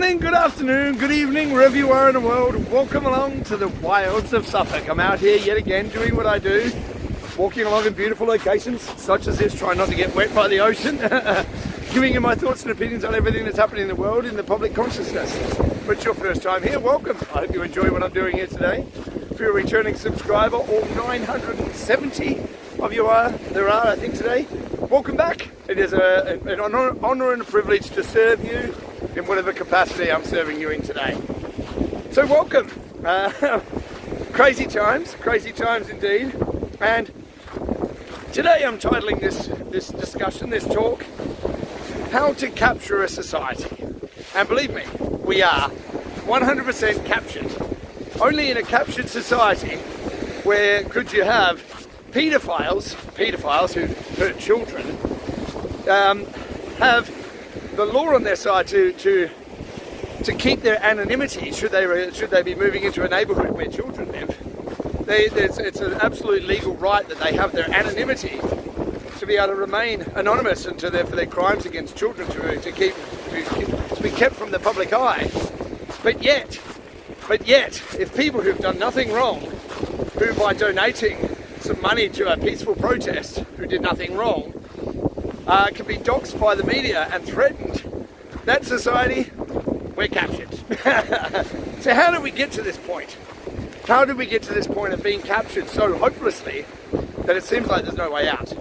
morning, good afternoon, good evening, wherever you are in the world. Welcome along to the wilds of Suffolk. I'm out here yet again doing what I do, walking along in beautiful locations such as this, trying not to get wet by the ocean, giving you my thoughts and opinions on everything that's happening in the world in the public consciousness. If it's your first time here, welcome. I hope you enjoy what I'm doing here today. If you're a returning subscriber, all 970 of you there are, I think, today. Welcome back. It is an honor and a privilege to serve you in whatever capacity I'm serving you in today. So welcome. Crazy times indeed. And today I'm titling this discussion, this talk, How to Capture a Society. And believe me, we are 100% captured. Only in a captured society where could you have pedophiles who hurt children, have the law on their side to keep their anonymity should they be moving into a neighbourhood where children live. It's an absolute legal right that they have their anonymity to be able to remain anonymous and for their crimes against children to be kept from the public eye. But yet, if people who've done nothing wrong, who by donating some money to a peaceful protest, who did nothing wrong, can be doxxed by the media and threatened, that society, we're captured. So how did we get to this point? How did we get to this point of being captured so hopelessly that it seems like there's no way out?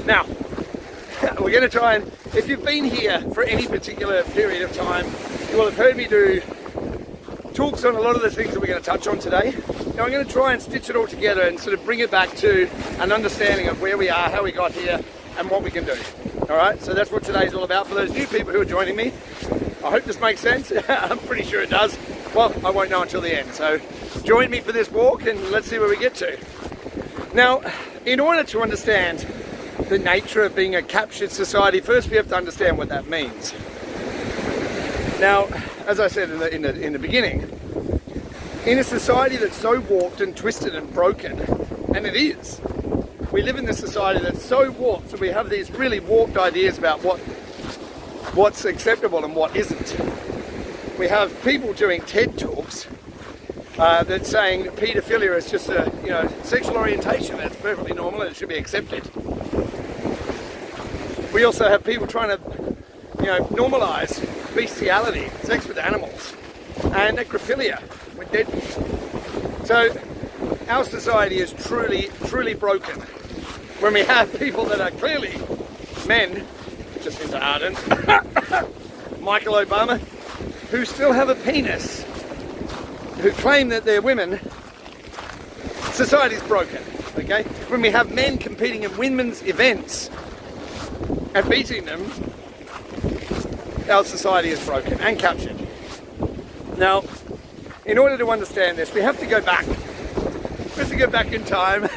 Now, we're going to try and, if you've been here for any particular period of time, you will have heard me do talks on a lot of the things that we're going to touch on today. Now I'm going to try and stitch it all together and sort of bring it back to an understanding of where we are, how we got here, and what we can do. Alright, so that's what today's all about for those new people who are joining me. I hope this makes sense. I'm pretty sure it does. Well, I won't know until the end. So join me for this walk and let's see where we get to. Now, in order to understand the nature of being a captured society, first we have to understand what that means. Now, as I said in the beginning, in a society that's so warped and twisted and broken, and it is, we live in this society that's so warped, so we have these really warped ideas about what's acceptable and what isn't. We have people doing TED Talks that's saying that paedophilia is just a sexual orientation that's perfectly normal and it should be accepted. We also have people trying to normalise bestiality, sex with animals, and necrophilia with dead people. So our society is truly, truly broken when we have people that are clearly men, just into Arden, Michael Obama, who still have a penis, who claim that they're women. Society's broken, okay? When we have men competing in women's events and beating them, our society is broken and captured. Now, in order to understand this, we have to go back. We have to go back in time,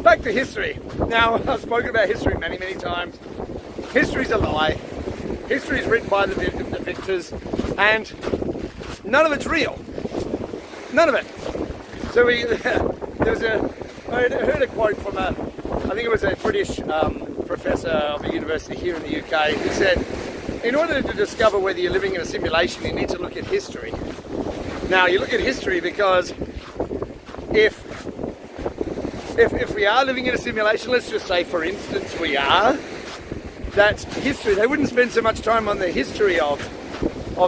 back to history. Now, I've spoken about history many, many times. History's a lie. History's written by the victors, and none of it's real. None of it. So I heard a quote from I think it was a British professor of a university here in the UK, who said, in order to discover whether you're living in a simulation, you need to look at history. Now, you look at history because if we are living in a simulation, let's just say, for instance, we are, that's history. They wouldn't spend so much time on the history of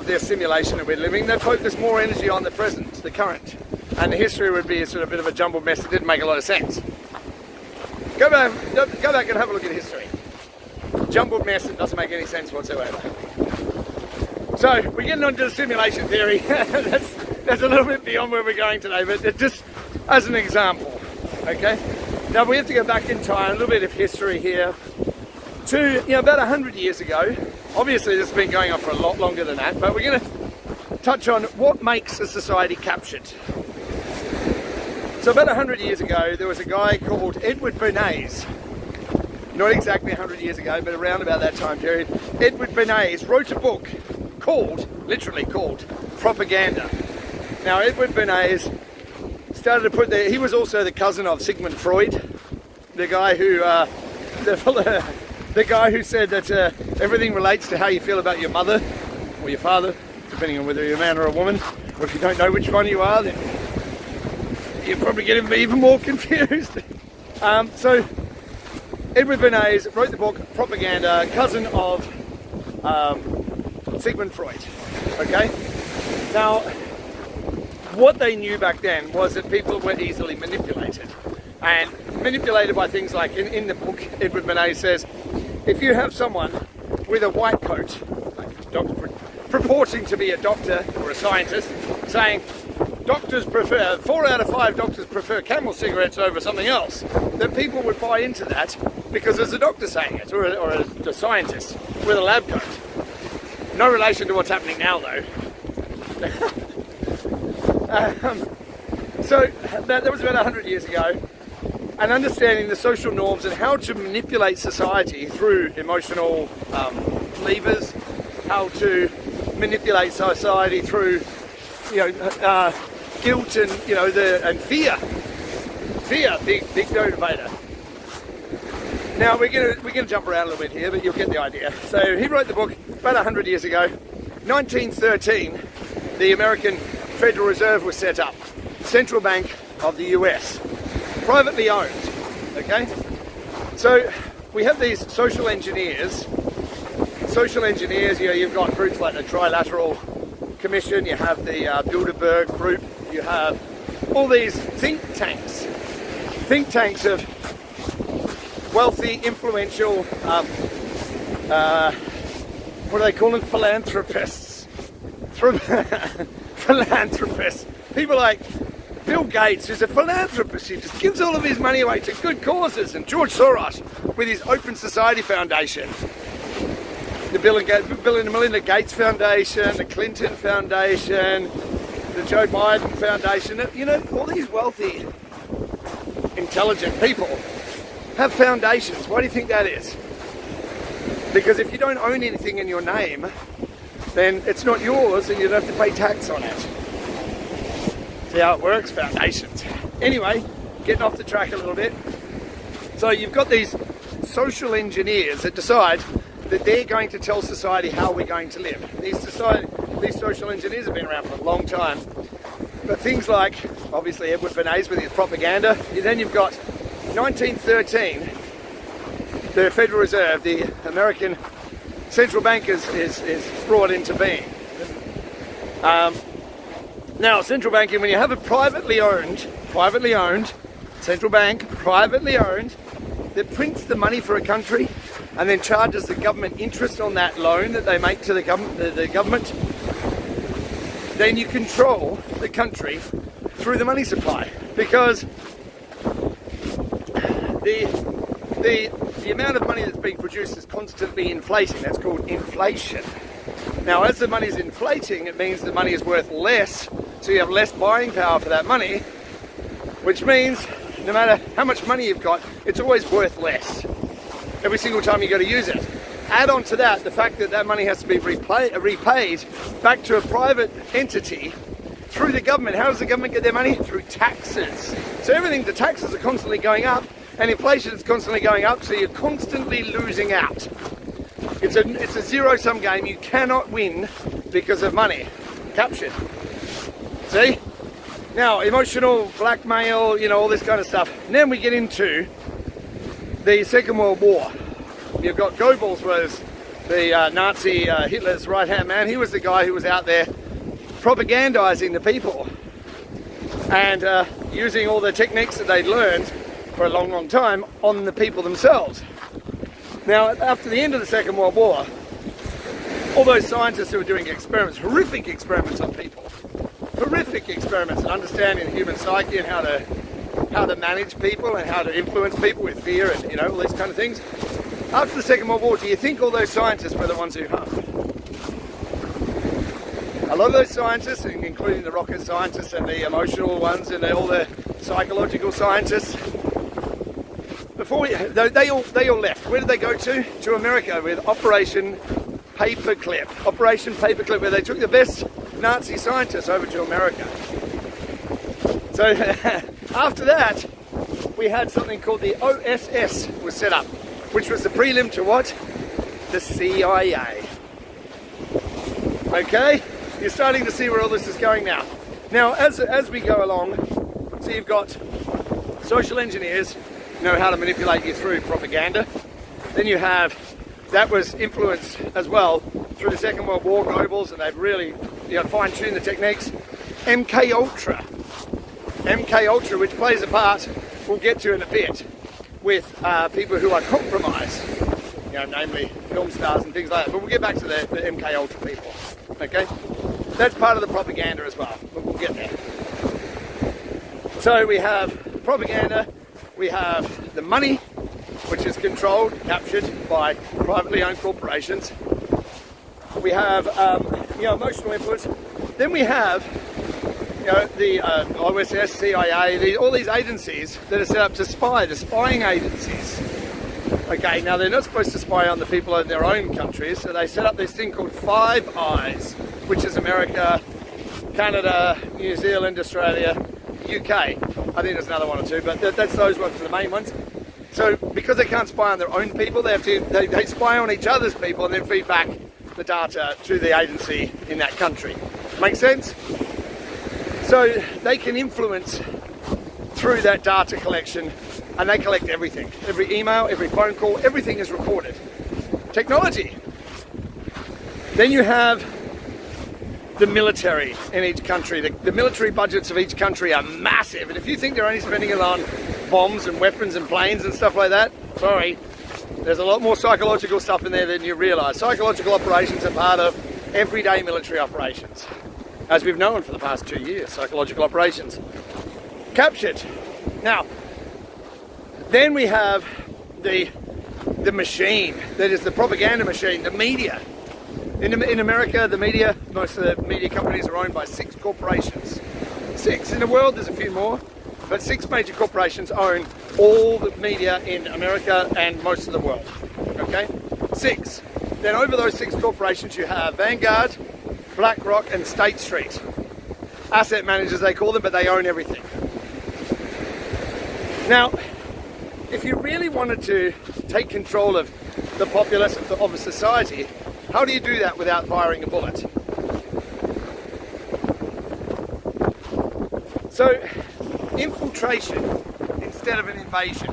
their simulation that we're living. They'd focus more energy on the present, the current. And the history would be a sort of bit of a jumbled mess that didn't make a lot of sense. Go back and have a look at history. Jumbled mess that doesn't make any sense whatsoever. So we're getting onto the simulation theory. that's a little bit beyond where we're going today, but just as an example, okay? Now we have to go back in time, a little bit of history here, to about 100 years ago. Obviously this has been going on for a lot longer than that, but we're going to touch on what makes a society captured. So about 100 years ago, there was a guy called Edward Bernays. Not exactly 100 years ago, but around about that time period. Edward Bernays wrote a book literally called Propaganda. Now, Edward Bernays started to he was also the cousin of Sigmund Freud, the guy who, the guy who said that everything relates to how you feel about your mother. or your father, depending on whether you're a man or a woman, or if you don't know which one you are, then you're probably getting even more confused. So Edward Bernays wrote the book Propaganda, cousin of Sigmund Freud. Okay? Now, what they knew back then was that people were easily manipulated. And manipulated by things like, in the book, Edward Bernays says, if you have someone with a white coat, like doctor, purporting to be a doctor or a scientist, saying, doctors prefer, 4 out of 5 doctors prefer Camel cigarettes over something else, then people would buy into that because there's a doctor saying it, or a scientist with a lab coat. No relation to what's happening now, though. So that was about 100 years ago, and understanding the social norms and how to manipulate society through emotional levers, how to manipulate society through, guilt and and fear, big motivator. Now we're gonna jump around a little bit here, but you'll get the idea. So he wrote the book about 100 years ago. 1913, the American Federal Reserve was set up, central bank of the US, privately owned. Okay, so we have these social engineers. You've got groups like the Trilateral Commission, you have the Bilderberg Group, you have all these think tanks of wealthy, influential, what do they call them? Philanthropists. Philanthropists. People like Bill Gates, who's a philanthropist. He just gives all of his money away to good causes. And George Soros, with his Open Society Foundation. The Bill and Melinda Gates Foundation, the Clinton Foundation, the Joe Biden Foundation. All these wealthy, intelligent people have foundations. Why do you think that is? Because if you don't own anything in your name, then it's not yours and you don't have to pay tax on it. See how it works? Foundations. Anyway, getting off the track a little bit. So you've got these social engineers that decide that they're going to tell society how we're going to live. These social engineers have been around for a long time. But things like, obviously, Edward Bernays with his propaganda. Then you've got 1913, the Federal Reserve, the American central bank is brought into being. Now, central banking, when you have a privately owned central bank, privately owned, that prints the money for a country and then charges the government interest on that loan that they make to the government, then you control the country through the money supply, because the amount of money that's being produced is constantly inflating. That's called inflation. Now, as the money is inflating, it means the money is worth less, so you have less buying power for that money, which means no matter how much money you've got, it's always worth less every single time you go to use it. Add on to that the fact that that money has to be repaid back to a private entity through the government. How does the government get their money? Through taxes. So the taxes are constantly going up, and inflation is constantly going up, so you're constantly losing out. It's a zero-sum game. You cannot win because of money. Captured. See? Now, emotional blackmail, all this kind of stuff. And then we get into the Second World War. You've got Goebbels, was the Nazi Hitler's right-hand man. He was the guy who was out there propagandizing the people and using all the techniques that they'd learned for a long, long time on the people themselves. Now, after the end of the Second World War, all those scientists who were doing experiments, horrific experiments on people, horrific experiments in understanding the human psyche and how to manage people and how to influence people with fear and all these kind of things. After the Second World War, do you think all those scientists were the ones who harmed? A lot of those scientists, including the rocket scientists and the emotional ones and all the psychological scientists, they all left. Where did they go to? To America with Operation Paperclip. Operation Paperclip, where they took the best Nazi scientists over to America. So after that, we had something called the OSS was set up, which was the prelim to what? The CIA. Okay, you're starting to see where all this is going now. Now, as we go along, so you've got social engineers know how to manipulate you through propaganda. Then you have, that was influenced as well through the Second World War globals, and they've really fine-tuned the techniques. MK Ultra, which plays a part we'll get to in a bit, with people who are compromised, namely film stars and things like that. But we'll get back to the MK Ultra people. Okay, that's part of the propaganda as well. But we'll get there. So we have propaganda, we have the money, which is controlled, captured by privately owned corporations. We have emotional influence. Then we have the OSS, CIA, all these agencies that are set up to spy, the spying agencies. Okay, now they're not supposed to spy on the people in their own countries, so they set up this thing called Five Eyes, which is America, Canada, New Zealand, Australia, UK. I think there's another one or two, but that's those ones are the main ones. So because they can't spy on their own people, they spy on each other's people and then feed back the data to the agency in that country. Make sense? So they can influence through that data collection, and they collect everything. Every email, every phone call, everything is recorded. Technology. Then you have the military in each country. The military budgets of each country are massive, and if you think they're only spending it on bombs and weapons and planes and stuff like that, sorry, there's a lot more psychological stuff in there than you realise. Psychological operations are part of everyday military operations, as we've known for the past 2 years. Psychological operations captured. Now, then we have the machine that is the propaganda machine, the media. In America, the media, most of the media companies are owned by 6 corporations. 6. In the world, there's a few more, but 6 major corporations own all the media in America and most of the world. Okay? 6. Then over those 6 corporations, you have Vanguard, BlackRock, and State Street. Asset managers, they call them, but they own everything. Now, if you really wanted to take control of the populace of a society, how do you do that without firing a bullet? So, infiltration instead of an invasion.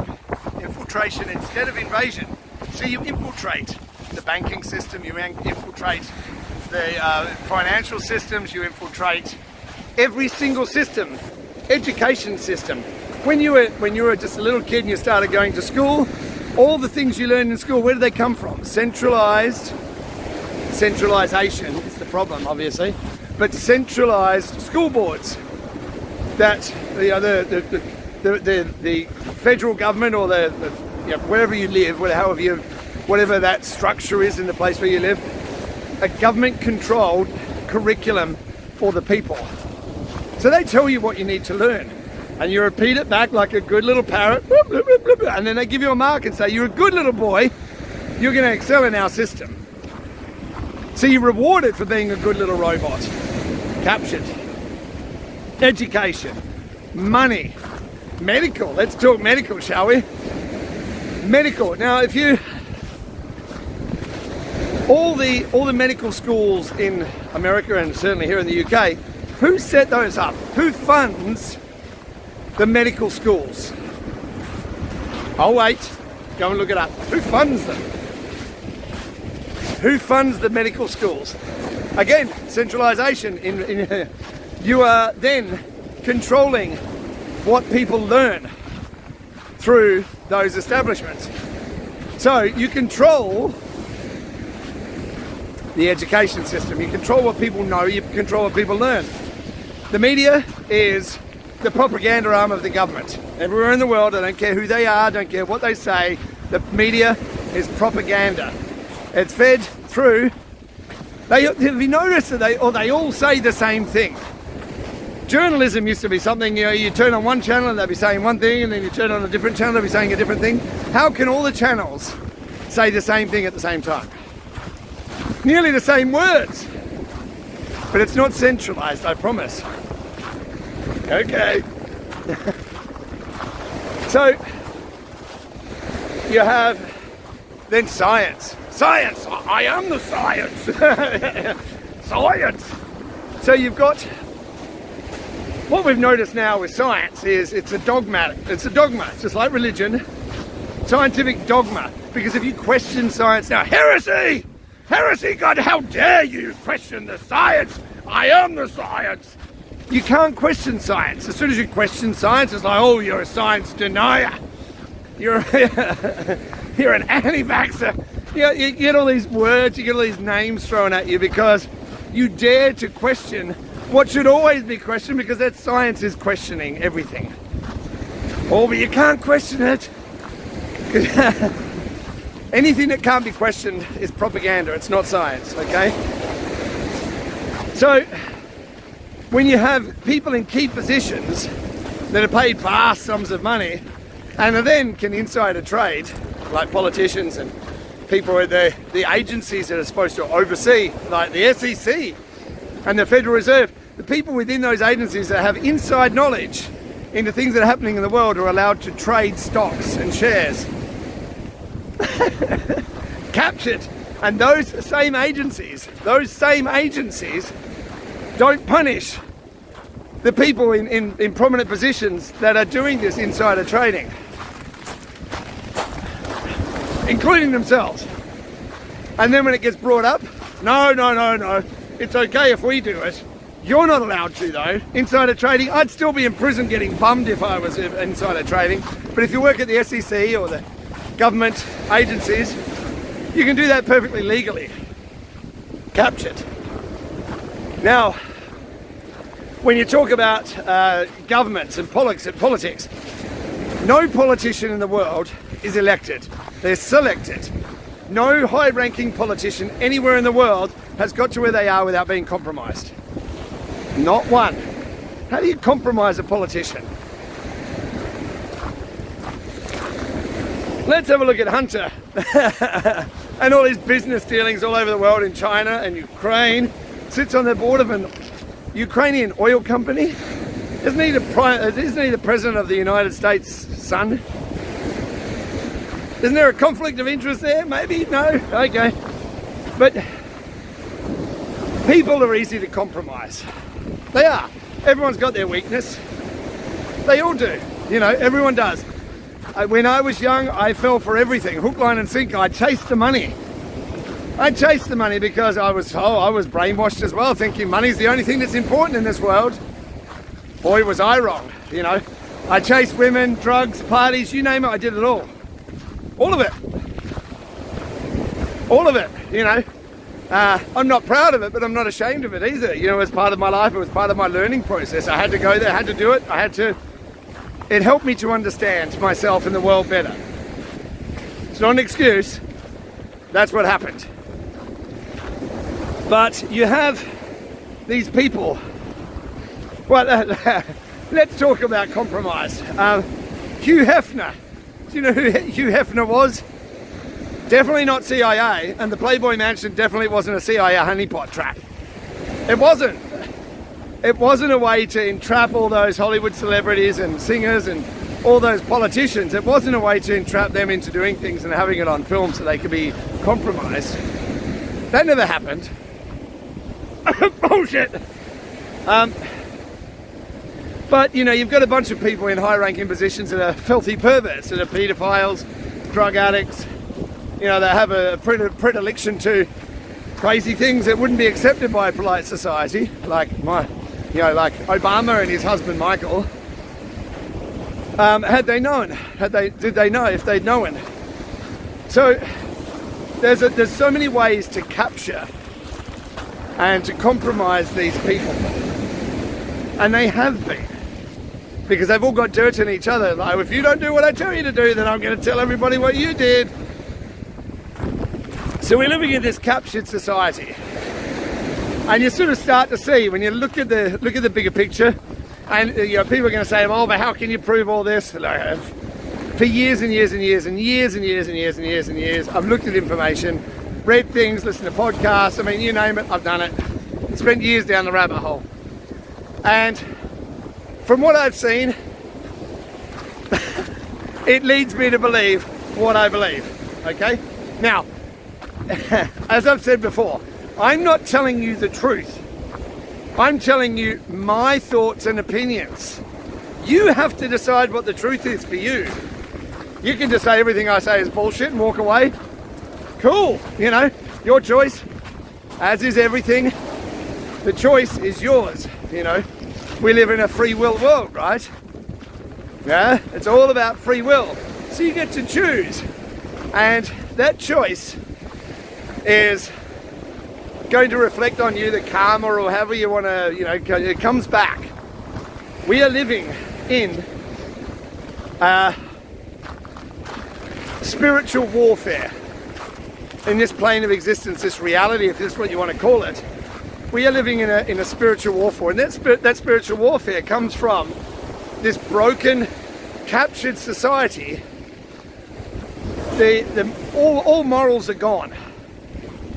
Infiltration instead of invasion. So you infiltrate the banking system, you infiltrate the financial systems, you infiltrate every single system, education system. When you were just a little kid and you started going to school, all the things you learned in school, where did they come from? Centralization is the problem, obviously, but centralized school boards that the federal government or wherever you live, whatever that structure is in the place where you live, a government-controlled curriculum for the people. So they tell you what you need to learn, and you repeat it back like a good little parrot, and then they give you a mark and say, you're a good little boy, you're going to excel in our system. So you're rewarded for being a good little robot. Captured. Education. Money. Medical. Let's talk medical, shall we? Medical. Now, if you... All the medical schools in America and certainly here in the UK, who set those up? Who funds the medical schools? I'll wait. Go and look it up. Who funds them? Who funds the medical schools? Again, centralization. You are then controlling what people learn through those establishments. So you control the education system. You control what people know, you control what people learn. The media is the propaganda arm of the government. Everywhere in the world, I don't care who they are, I don't care what they say, the media is propaganda. It's fed through, have you noticed that they all say the same thing? Journalism used to be something, you turn on one channel and they'll be saying one thing, and then you turn on a different channel, they'll be saying a different thing. How can all the channels say the same thing at the same time? Nearly the same words. But it's not centralized, I promise. Okay. So, you have then science. Science! I am the science! science. So you've got, what we've noticed now with science is it's a dogma. It's just like religion, scientific dogma. Because if you question science now, heresy! Heresy, God, how dare you question the science? I am the science. You can't question science. As soon as you question science, it's like, oh, you're a science denier. You're an anti-vaxxer. You get all these words, you get all these names thrown at you because you dare to question what should always be questioned, because that science is questioning everything. Oh, but you can't question it. Anything that can't be questioned is propaganda. It's not science, okay? So, when you have people in key positions that are paid vast sums of money and then can insider trade, like politicians and people at the agencies that are supposed to oversee, like the SEC and the Federal Reserve, the people within those agencies that have inside knowledge into things that are happening in the world are allowed to trade stocks and shares. Captured. And those same agencies don't punish the people in prominent positions that are doing this insider trading, including themselves. And then when it gets brought up, no, it's okay if we do it. You're not allowed to, though. Insider trading, I'd still be in prison getting bummed if I was insider trading. But if you work at the SEC or the government agencies, you can do that perfectly legally. Captured. Now, when you talk about governments and politics, no politician in the world is elected. They're selected. No high-ranking politician anywhere in the world has got to where they are without being compromised. Not one. How do you compromise a politician? Let's have a look at Hunter and all his business dealings all over the world in China and Ukraine. Sits on the board of an Ukrainian oil company. Isn't he the president of the United States' son? Isn't there a conflict of interest there? Maybe? No? Okay. But people are easy to compromise. They are. Everyone's got their weakness. They all do. You know, everyone does. When I was young, I fell for everything. Hook, line and sinker. I chased the money. I chased the money because I was brainwashed as well, thinking money's the only thing that's important in this world. Boy, was I wrong, you know. I chased women, drugs, parties, you name it, I did it all. All of it. All of it, you know. I'm not proud of it, but I'm not ashamed of it either. You know, as part of my life, it was part of my learning process. I had to go there, I had to do it, it helped me to understand myself and the world better. It's not an excuse, that's what happened. But you have these people, well, let's talk about compromise. Hugh Hefner, do you know who Hugh Hefner was? Definitely not CIA, and the Playboy Mansion definitely wasn't a CIA honeypot trap. It wasn't. It wasn't a way to entrap all those Hollywood celebrities and singers and all those politicians. It wasn't a way to entrap them into doing things and having it on film so they could be compromised. That never happened. Bullshit. But, you know, you've got a bunch of people in high-ranking positions that are filthy perverts, that are paedophiles, drug addicts, you know, they have a predilection to crazy things that wouldn't be accepted by a polite society, like like Obama and his husband Michael. Had they known? Did they know if they'd known? So there's so many ways to capture and to compromise these people, and they have been, because they've all got dirt in each other. Like, if you don't do what I tell you to do, then I'm going to tell everybody what you did. So we're living in this captured society, and you sort of start to see when you look at the bigger picture, and you know, people are going to say, "Oh, but how can you prove all this?" Like, for years and years and years and years and years and years and years and years, I've looked at information, read things, listened to podcasts. I mean, you name it, I've done it. Spent years down the rabbit hole, and from what I've seen, it leads me to believe what I believe. Okay, now. As I've said before, I'm not telling you the truth. I'm telling you my thoughts and opinions. You have to decide what the truth is for you. You can just say everything I say is bullshit and walk away. Cool, you know, your choice. As is everything. The choice is yours, you know. We live in a free will world, right? Yeah, it's all about free will. So you get to choose. And that choice is going to reflect on you, the karma or however you want to, you know, it comes back. We are living in spiritual warfare in this plane of existence, this reality, if this is what you want to call it. We are living in a spiritual warfare, and that spiritual warfare comes from this broken, captured society. All morals are gone.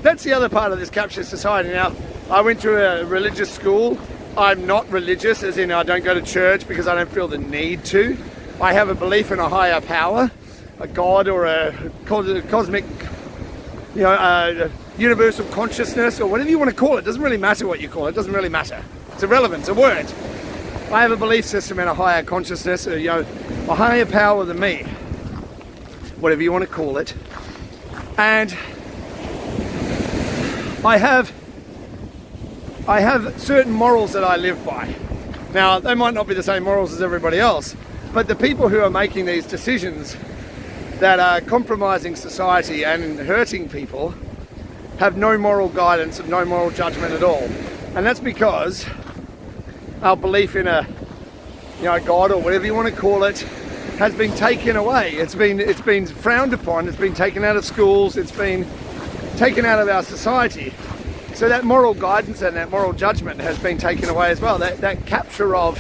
That's the other part of this captured society. Now, I went to a religious school. I'm not religious, as in I don't go to church because I don't feel the need to. I have a belief in a higher power, a God or a cosmic, you know, universal consciousness or whatever you want to call it. Doesn't really matter what you call it. Doesn't really matter. It's irrelevant. It's a word. I have a belief system in a higher consciousness, you know, a higher power than me, whatever you want to call it. And I have certain morals that I live by. Now, they might not be the same morals as everybody else, but the people who are making these decisions that are compromising society and hurting people have no moral guidance and no moral judgment at all. And that's because our belief in a, you know, God or whatever you want to call it has been taken away. It's been frowned upon. It's been taken out of schools. It's been taken out of our society. So that moral guidance and that moral judgment has been taken away as well. That capture of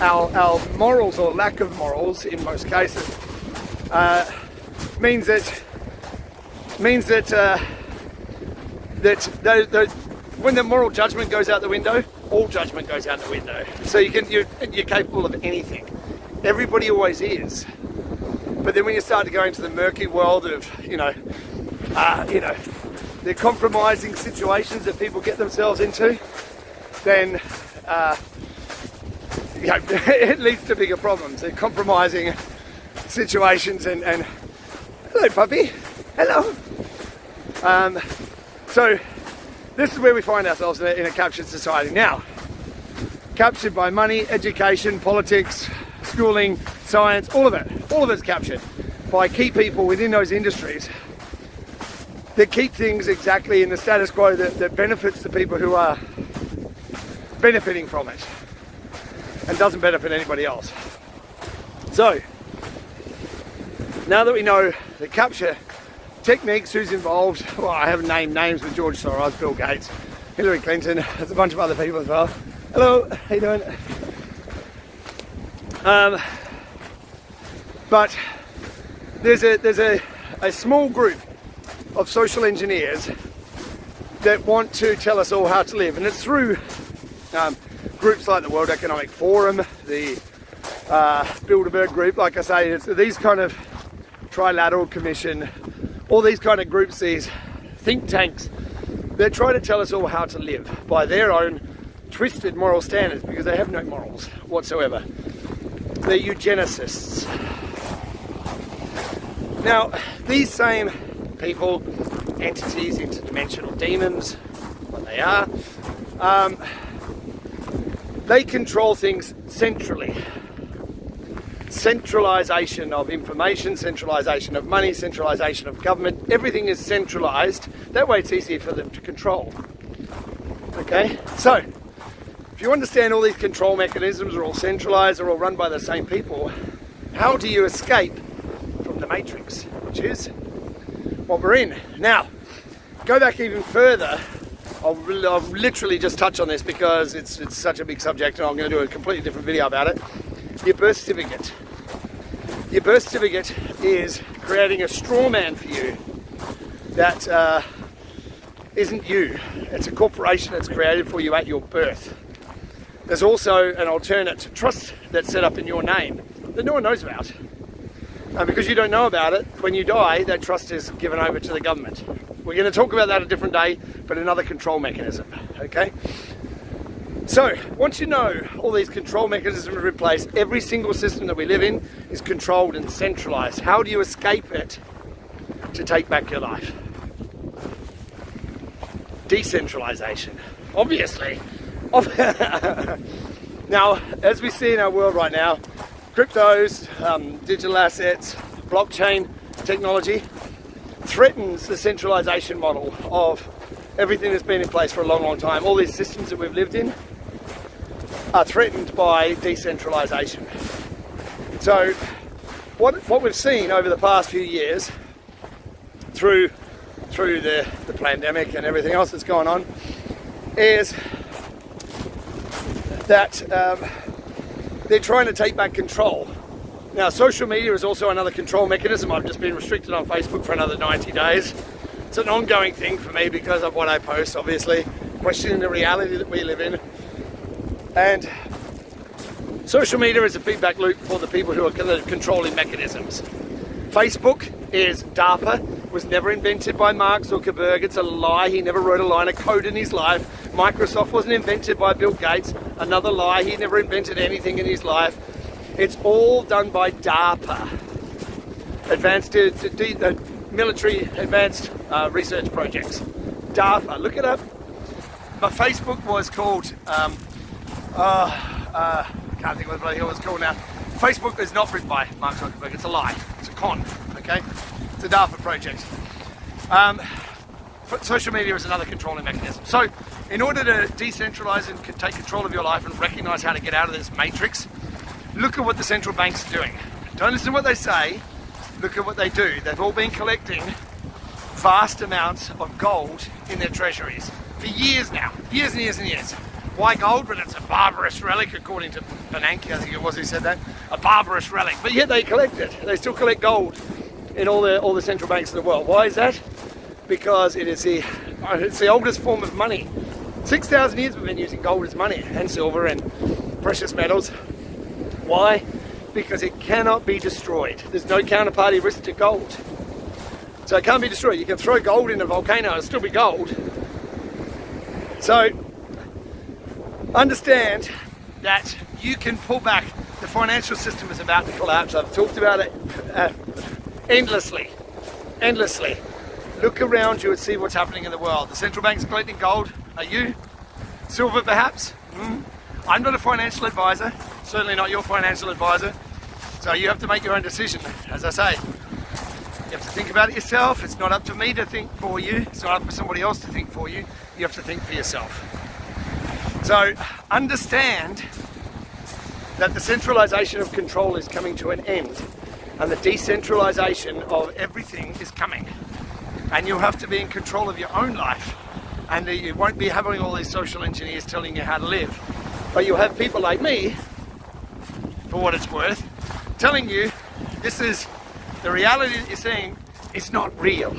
our morals or lack of morals in most cases means that when the moral judgment goes out the window, all judgment goes out the window. So you're capable of anything. Everybody always is. But then when you start to go into the murky world of, the compromising situations that people get themselves into, then it leads to bigger problems. They're compromising situations and hello puppy, hello. So this is where we find ourselves in a captured society now. Captured by money, education, politics, schooling, science, all of it's captured by key people within those industries that keep things exactly in the status quo that benefits the people who are benefiting from it and doesn't benefit anybody else. So, now that we know the capture techniques, who's involved, well, I haven't named names with George Soros, Bill Gates, Hillary Clinton, there's a bunch of other people as well. Hello, how you doing? But there's a small group of social engineers that want to tell us all how to live, and it's through groups like the World Economic Forum, the Bilderberg Group, like I say, it's these kind of Trilateral Commission, all these kind of groups, these think tanks that try to tell us all how to live by their own twisted moral standards, because they have no morals whatsoever. They're eugenicists. Now, these same people, entities, interdimensional demons, what they are, they control things centrally. Centralization of information, centralization of money, centralization of government, everything is centralized. That way it's easier for them to control. Okay, so if you understand all these control mechanisms are all centralized, they're all run by the same people, how do you escape from the matrix, which is what we're in? Now, go back even further. I'll literally just touch on this because it's such a big subject, and I'm going to do a completely different video about it. Your birth certificate. Your birth certificate is creating a straw man for you that isn't you. It's a corporation that's created for you at your birth. There's also an alternate trust that's set up in your name that no one knows about. And because you don't know about it, when you die, that trust is given over to the government. We're going to talk about that a different day, but another control mechanism, okay? So, once you know all these control mechanisms are in place, every single system that we live in is controlled and centralized. How do you escape it to take back your life? Decentralization, obviously. Now, as we see in our world right now, cryptos, digital assets, blockchain technology threatens the centralization model of everything that's been in place for a long, long time. All these systems that we've lived in are threatened by decentralization. So what we've seen over the past few years through the pandemic and everything else that's going on is that they're trying to take back control. Now, social media is also another control mechanism. I've just been restricted on Facebook for another 90 days. It's an ongoing thing for me because of what I post, obviously, questioning the reality that we live in. And social media is a feedback loop for the people who are controlling mechanisms. Facebook is DARPA, was never invented by Mark Zuckerberg. It's a lie. He never wrote a line of code in his life. Microsoft wasn't invented by Bill Gates. Another lie. He never invented anything in his life. It's all done by DARPA, Advanced Military Advanced Research Projects. DARPA, look it up. But Facebook was called, can't think of what it was called now. Facebook is not written by Mark Zuckerberg. It's a lie. It's a con, okay? It's a DARPA project. Social media is another controlling mechanism. So, in order to decentralize and take control of your life and recognize how to get out of this matrix, look at what the central banks are doing. Don't listen to what they say, look at what they do. They've all been collecting vast amounts of gold in their treasuries for years now, years and years and years. Why gold? Well, it's a barbarous relic, according to Bernanke, I think it was who said that, a barbarous relic. But yet they collect it. They still collect gold in all the central banks of the world. Why is that? Because it's the oldest form of money. 6,000 years we've been using gold as money, and silver and precious metals. Why? Because it cannot be destroyed. There's no counterparty risk to gold. So it can't be destroyed. You can throw gold in a volcano, it'll still be gold. So understand that you can pull back. The financial system is about to collapse. I've talked about it endlessly. Look around you and see what's happening in the world. The central bank's collecting gold. Are you? Silver perhaps? I'm not a financial advisor, certainly not your financial advisor. So you have to make your own decision, as I say. You have to think about it yourself. It's not up to me to think for you. It's not up to somebody else to think for you. You have to think for yourself. So understand that the centralization of control is coming to an end, and the decentralization of everything is coming. And you'll have to be in control of your own life, and you won't be having all these social engineers telling you how to live. But you'll have people like me, for what it's worth, telling you this is the reality that you're seeing is not real.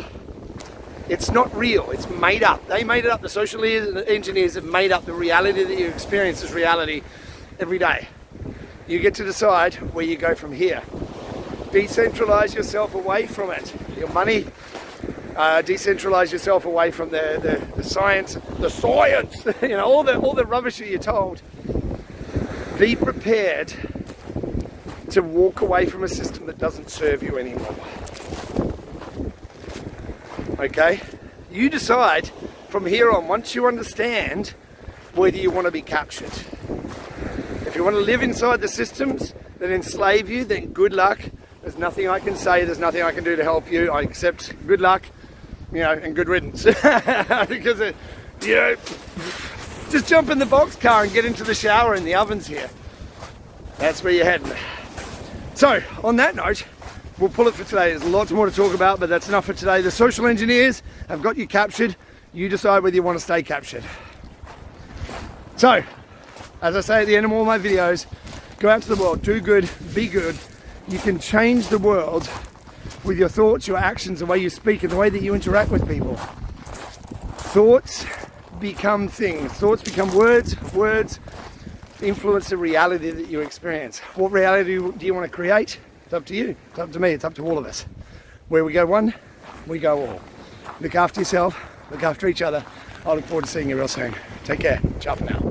It's not real, it's made up. They made it up. The social engineers have made up the reality that you experience as reality every day. You get to decide where you go from here. Decentralize yourself away from it. Your money, decentralize yourself away from the science, you know, all the rubbish that you're told. Be prepared to walk away from a system that doesn't serve you anymore. Okay? You decide from here on, once you understand whether you want to be captured. If you want to live inside the systems that enslave you, then good luck. There's nothing I can say, there's nothing I can do to help you. I accept good luck, you know, and good riddance. Because, you know, just jump in the boxcar and get into the shower in the ovens here. That's where you're heading. So, on that note, we'll pull it for today. There's lots more to talk about, but that's enough for today. The social engineers have got you captured. You decide whether you want to stay captured. So, as I say at the end of all my videos, go out to the world, do good, be good. You can change the world with your thoughts, your actions, the way you speak, and the way that you interact with people. Thoughts become things. Thoughts become words. Words influence the reality that you experience. What reality do you want to create? It's up to you. It's up to me. It's up to all of us. Where we go one, we go all. Look after yourself, look after each other. I look forward to seeing you real soon. Take care. Ciao for now.